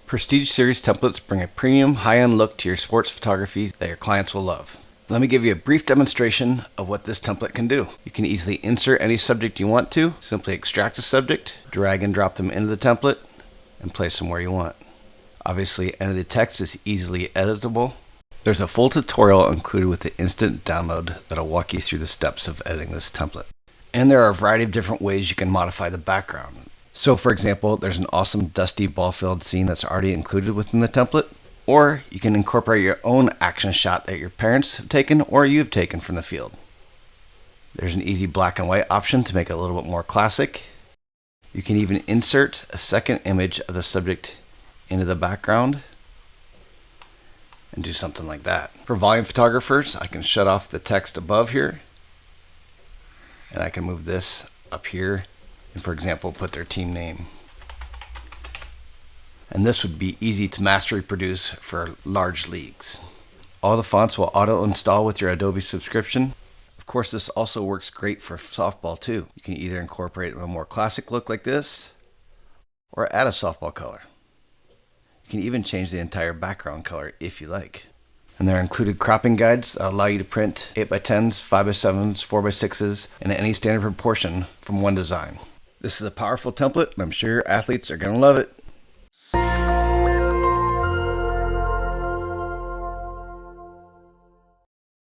Prestige Series templates bring a premium, high-end look to your sports photography that your clients will love. Let me give you a brief demonstration of what this template can do. You can easily insert any subject you want to. Simply extract a subject, drag and drop them into the template, and place them where you want. Obviously, any of the text is easily editable. There's a full tutorial included with the instant download that'll walk you through the steps of editing this template. And there are a variety of different ways you can modify the background. So for example, there's an awesome dusty ball-filled scene that's already included within the template, or you can incorporate your own action shot that your parents have taken or you've taken from the field. There's an easy black and white option to make it a little bit more classic. You can even insert a second image of the subject into the background and do something like that. For volume photographers, I can shut off the text above here, and I can move this up here and, for example, put their team name. And this would be easy to mass reproduce for large leagues. All the fonts will auto install with your Adobe subscription. Of course, this also works great for softball too. You can either incorporate a more classic look like this or add a softball color. You can even change the entire background color if you like. And there are included cropping guides that allow you to print 8x10s, 5x7s, 4x6s, in any standard proportion from one design. This is a powerful template, and I'm sure your athletes are going to love it.